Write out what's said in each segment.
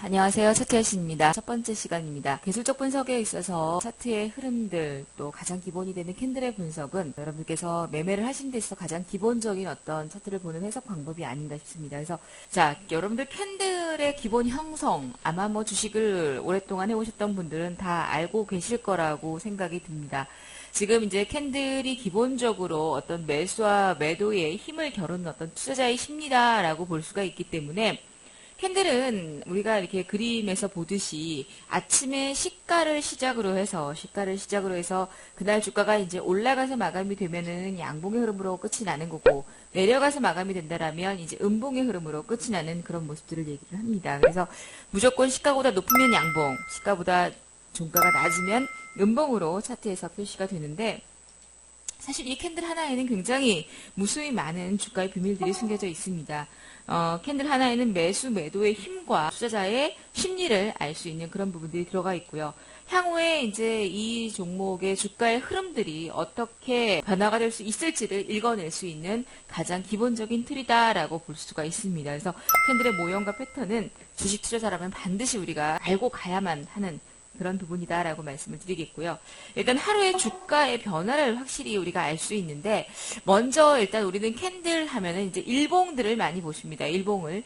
안녕하세요. 차트혜신입니다. 첫 번째 시간입니다. 기술적 분석에 있어서 차트의 흐름들 또 가장 기본이 되는 캔들의 분석은 여러분께서 매매를 하신 데 있어서 가장 기본적인 어떤 차트를 보는 해석 방법이 아닌가 싶습니다. 그래서 여러분들 캔들의 기본 형성 아마 주식을 오랫동안 해오셨던 분들은 다 알고 계실 거라고 생각이 듭니다. 지금 이제 캔들이 기본적으로 어떤 매수와 매도의 힘을 겨루는 어떤 투자자의 심리다라고 볼 수가 있기 때문에 캔들은 우리가 이렇게 그림에서 보듯이 아침에 시가를 시작으로 해서 그날 주가가 이제 올라가서 마감이 되면은 양봉의 흐름으로 끝이 나는 거고 내려가서 마감이 된다라면 이제 음봉의 흐름으로 끝이 나는 그런 모습들을 얘기를 합니다. 그래서 무조건 시가보다 높으면 양봉, 시가보다 종가가 낮으면 음봉으로 차트에서 표시가 되는데 사실 이 캔들 하나에는 굉장히 무수히 많은 주가의 비밀들이 숨겨져 있습니다. 캔들 하나에는 매수, 매도의 힘과 투자자의 심리를 알 수 있는 그런 부분들이 들어가 있고요. 향후에 이제 이 종목의 주가의 흐름들이 어떻게 변화가 될 수 있을지를 읽어낼 수 있는 가장 기본적인 틀이다라고 볼 수가 있습니다. 그래서 캔들의 모형과 패턴은 주식 투자자라면 반드시 우리가 알고 가야만 하는 그런 부분이다라고 말씀을 드리겠고요. 일단 하루의 주가의 변화를 확실히 우리가 알 수 있는데 먼저 일단 우리는 캔들 하면은 이제 일봉들을 많이 보십니다. 일봉을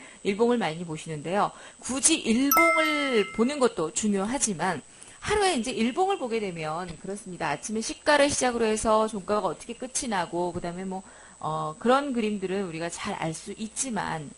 많이 보시는데요. 굳이 일봉을 보는 것도 중요하지만 하루에 이제 일봉을 보게 되면 그렇습니다. 아침에 시가를 시작으로 해서 종가가 어떻게 끝이 나고 그다음에 그런 그림들은 우리가 잘 알 수 있지만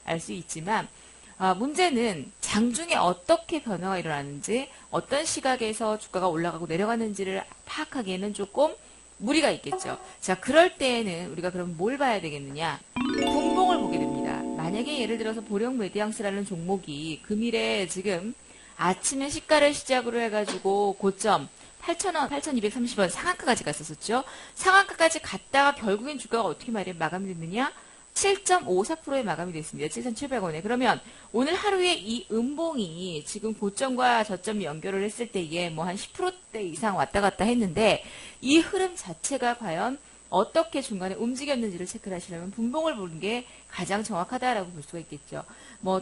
문제는 장중에 어떻게 변화가 일어나는지 어떤 시각에서 주가가 올라가고 내려가는지를 파악하기에는 조금 무리가 있겠죠. 자, 그럴 때에는 우리가 그럼 뭘 봐야 되겠느냐? 분봉을 보게 됩니다. 만약에 예를 들어서 보령 메디앙스라는 종목이 금일에 지금 아침에 시가를 시작으로 해가지고 고점 8,000원, 8,230원 상한가까지 갔었죠. 상한가까지 갔다가 결국엔 주가가 어떻게 마감이 됐느냐? 7.54%에 마감이 됐습니다. 7,700원에. 그러면 오늘 하루에 이 음봉이 지금 고점과 저점 연결을 했을 때에 한 10%대 이상 왔다 갔다 했는데 이 흐름 자체가 과연 어떻게 중간에 움직였는지를 체크를 하시려면 분봉을 보는 게 가장 정확하다라고 볼 수가 있겠죠.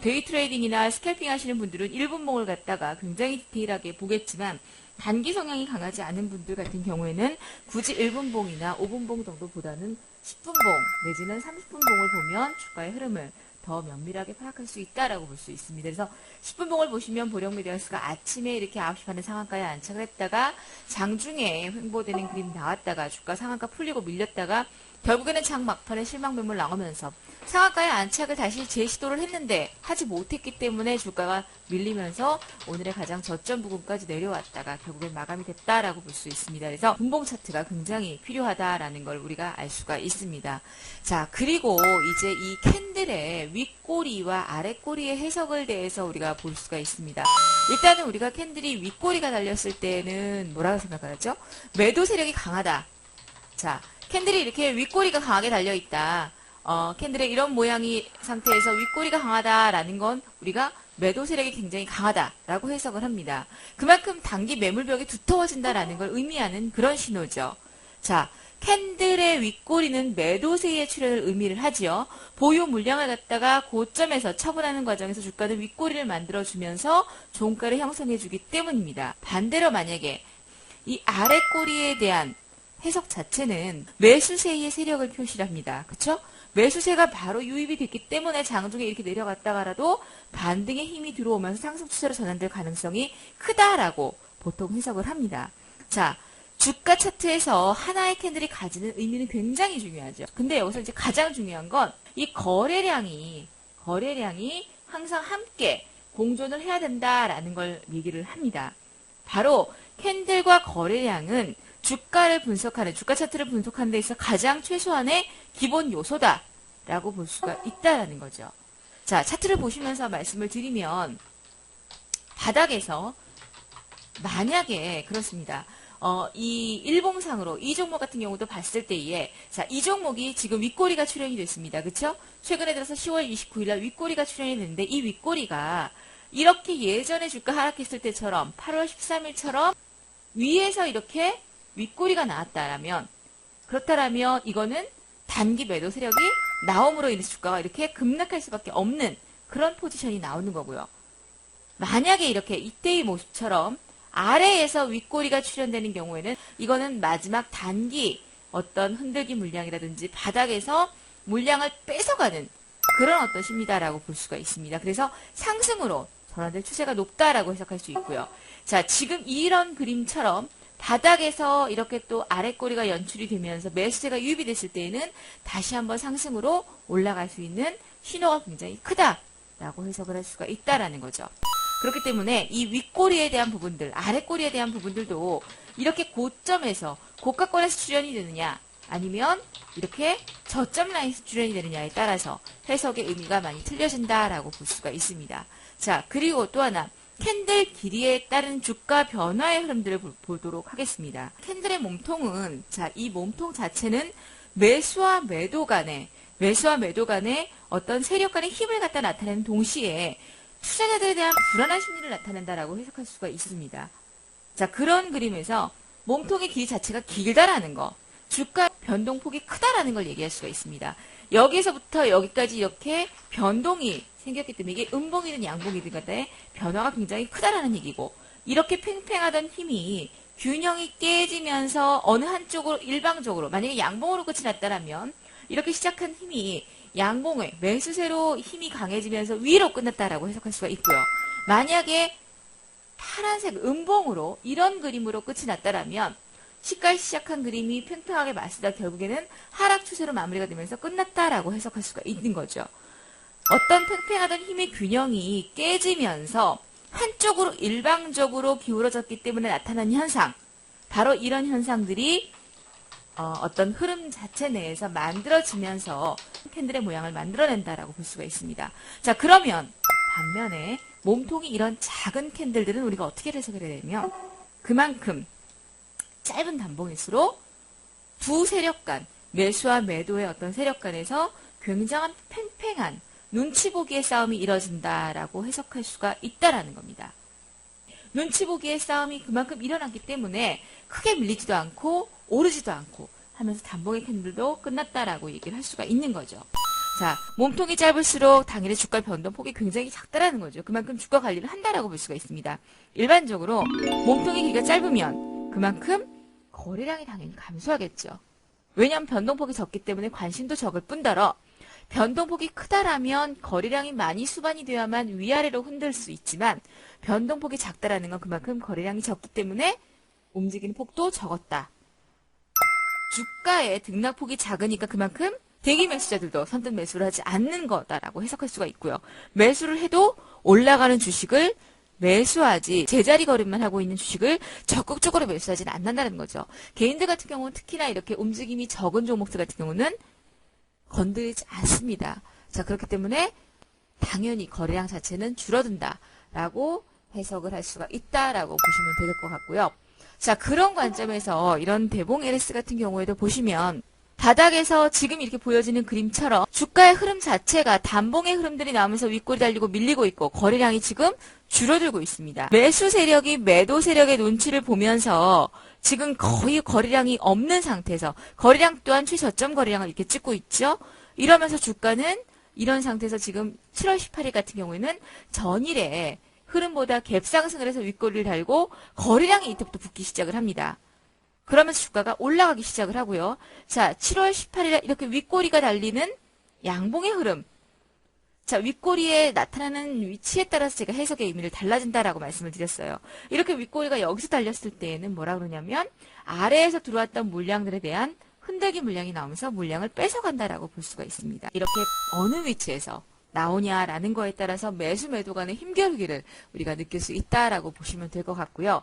데이 트레이딩이나 스캘핑 하시는 분들은 1분봉을 갖다가 굉장히 디테일하게 보겠지만 단기 성향이 강하지 않은 분들 같은 경우에는 굳이 1분봉이나 5분봉 정도보다는 10분봉 내지는 30분봉을 보면 주가의 흐름을 더 면밀하게 파악할 수 있다라고 볼 수 있습니다. 그래서 10분봉을 보시면 보령 메디앙스가 아침에 이렇게 9시 반에 상한가에 안착을 했다가 장중에 횡보되는 그림 나왔다가 주가 상한가 풀리고 밀렸다가 결국에는 장 막판에 실망 매물 나오면서 상한가에 안착을 다시 재시도를 했는데 하지 못했기 때문에 주가가 밀리면서 오늘의 가장 저점 부근까지 내려왔다가 결국엔 마감이 됐다라고 볼 수 있습니다. 그래서 분봉 차트가 굉장히 필요하다라는 걸 우리가 알 수가 있습니다. 자, 그리고 이제 이 캔들의 윗꼬리와 아랫꼬리의 해석을 대해서 우리가 볼 수가 있습니다. 일단은 우리가 캔들이 윗꼬리가 달렸을 때는 뭐라고 생각하죠? 매도 세력이 강하다. 자, 캔들이 이렇게 윗꼬리가 강하게 달려있다. 캔들의 이런 모양이 상태에서 윗꼬리가 강하다라는 건 우리가 매도 세력이 굉장히 강하다라고 해석을 합니다. 그만큼 단기 매물벽이 두터워진다라는 걸 의미하는 그런 신호죠. 자, 캔들의 윗꼬리는 매도세의 출현을 의미를 하지요. 보유 물량을 갖다가 고점에서 처분하는 과정에서 주가는 윗꼬리를 만들어주면서 종가를 형성해주기 때문입니다. 반대로 만약에 이 아랫꼬리에 대한 해석 자체는 매수세의 세력을 표시를 합니다. 그쵸? 매수세가 바로 유입이 됐기 때문에 장중에 이렇게 내려갔다가라도 반등의 힘이 들어오면서 상승 추세로 전환될 가능성이 크다라고 보통 해석을 합니다. 자, 주가 차트에서 하나의 캔들이 가지는 의미는 굉장히 중요하죠. 근데 여기서 이제 가장 중요한 건 이 거래량이 항상 함께 공존을 해야 된다라는 걸 얘기를 합니다. 바로 캔들과 거래량은 주가를 분석하는, 주가 차트를 분석하는 데 있어서 가장 최소한의 기본 요소다라고 볼 수가 있다라는 거죠. 자, 차트를 보시면서 말씀을 드리면 바닥에서 만약에 그렇습니다. 이 일봉상으로 이 종목 같은 경우도 봤을 때에 자, 이 종목이 지금 윗꼬리가 출현이 됐습니다. 그쵸? 최근에 들어서 10월 29일 날 윗꼬리가 출현이 됐는데 이 윗꼬리가 이렇게 예전에 주가 하락했을 때처럼 8월 13일처럼 위에서 이렇게 윗꼬리가 나왔다라면 그렇다라면 이거는 단기 매도 세력이 나옴으로 인해서 주가가 이렇게 급락할 수밖에 없는 그런 포지션이 나오는 거고요. 만약에 이렇게 이때의 모습처럼 아래에서 윗꼬리가 출현되는 경우에는 이거는 마지막 단기 어떤 흔들기 물량이라든지 바닥에서 물량을 뺏어가는 그런 어떤 힘이다라고 볼 수가 있습니다. 그래서 상승으로 전환될 추세가 높다라고 해석할 수 있고요. 자, 지금 이런 그림처럼 바닥에서 이렇게 또 아래 꼬리가 연출이 되면서 매수세가 유입이 됐을 때에는 다시 한번 상승으로 올라갈 수 있는 신호가 굉장히 크다라고 해석을 할 수가 있다라는 거죠. 그렇기 때문에 이 윗꼬리에 대한 부분들, 아래꼬리에 대한 부분들도 이렇게 고점에서 고가권에서 출현이 되느냐 아니면 이렇게 저점 라인에서 출현이 되느냐에 따라서 해석의 의미가 많이 틀려진다라고 볼 수가 있습니다. 자, 그리고 또 하나 캔들 길이에 따른 주가 변화의 흐름들을 보도록 하겠습니다. 캔들의 몸통은 자, 이 몸통 자체는 매수와 매도 간의 어떤 세력 간의 힘을 갖다 나타내는 동시에 투자자들에 대한 불안한 심리를 나타낸다라고 해석할 수가 있습니다. 자, 그런 그림에서 몸통의 길이 자체가 길다라는 거, 주가 변동폭이 크다라는 걸 얘기할 수가 있습니다. 여기서부터 여기까지 이렇게 변동이 생겼기 때문에 이게 음봉이든 양봉이든 간에 변화가 굉장히 크다라는 얘기고, 이렇게 팽팽하던 힘이 균형이 깨지면서 어느 한쪽으로 일방적으로, 만약에 양봉으로 끝이 났다라면 이렇게 시작한 힘이 양봉의 매수세로 힘이 강해지면서 위로 끝났다라고 해석할 수가 있고요. 만약에 파란색 음봉으로 이런 그림으로 끝이 났다라면 시가에 시작한 그림이 팽팽하게 맞으다 결국에는 하락 추세로 마무리가 되면서 끝났다라고 해석할 수가 있는 거죠. 어떤 팽팽하던 힘의 균형이 깨지면서 한쪽으로 일방적으로 기울어졌기 때문에 나타난 현상, 바로 이런 현상들이 어떤 흐름 자체 내에서 만들어지면서 캔들의 모양을 만들어낸다라고 볼 수가 있습니다. 자, 그러면 반면에 몸통이 이런 작은 캔들들은 우리가 어떻게 해석을 해야 되냐면 그만큼 짧은 단봉일수록 두 세력 간, 매수와 매도의 어떤 세력 간에서 굉장한 팽팽한 눈치 보기의 싸움이 이뤄진다라고 해석할 수가 있다라는 겁니다. 눈치 보기의 싸움이 그만큼 일어났기 때문에 크게 밀리지도 않고 오르지도 않고 하면서 단봉의 캔들도 끝났다라고 얘기를 할 수가 있는 거죠. 자, 몸통이 짧을수록 당일의 주가 변동폭이 굉장히 작다라는 거죠. 그만큼 주가 관리를 한다라고 볼 수가 있습니다. 일반적으로 몸통의 길이가 짧으면 그만큼 거래량이 당연히 감소하겠죠. 왜냐하면 변동폭이 적기 때문에 관심도 적을 뿐더러 변동폭이 크다라면 거래량이 많이 수반이 되어야만 위아래로 흔들 수 있지만 변동폭이 작다라는 건 그만큼 거래량이 적기 때문에 움직이는 폭도 적었다. 주가의 등락폭이 작으니까 그만큼 대기 매수자들도 선뜻 매수를 하지 않는 거다라고 해석할 수가 있고요. 매수를 해도 올라가는 주식을 매수하지 제자리 걸음만 하고 있는 주식을 적극적으로 매수하지는 않는다는 거죠. 개인들 같은 경우는 특히나 이렇게 움직임이 적은 종목들 같은 경우는 건드리지 않습니다. 자, 그렇기 때문에 당연히 거래량 자체는 줄어든다라고 해석을 할 수가 있다라고 보시면 될 것 같고요. 자, 그런 관점에서 이런 대봉 LS 같은 경우에도 보시면 바닥에서 지금 이렇게 보여지는 그림처럼 주가의 흐름 자체가 단봉의 흐름들이 나오면서 윗골이 달리고 밀리고 있고 거래량이 지금 줄어들고 있습니다. 매수 세력이 매도 세력의 눈치를 보면서 지금 거의 거래량이 없는 상태에서 거래량 또한 최저점 거래량을 이렇게 찍고 있죠. 이러면서 주가는 이런 상태에서 지금 7월 18일 같은 경우에는 전일에 흐름보다 갭 상승을 해서 윗꼬리를 달고 거래량이 이때부터 붙기 시작을 합니다. 그러면서 주가가 올라가기 시작을 하고요. 자, 7월 18일에 이렇게 윗꼬리가 달리는 양봉의 흐름. 자, 윗꼬리에 나타나는 위치에 따라서 제가 해석의 의미를 달라진다라고 말씀을 드렸어요. 이렇게 윗꼬리가 여기서 달렸을 때에는 뭐라 그러냐면 아래에서 들어왔던 물량들에 대한 흔들기 물량이 나오면서 물량을 뺏어간다라고 볼 수가 있습니다. 이렇게 어느 위치에서 나오냐라는 거에 따라서 매수 매도 간의 힘겨루기를 우리가 느낄 수 있다라고 보시면 될 것 같고요.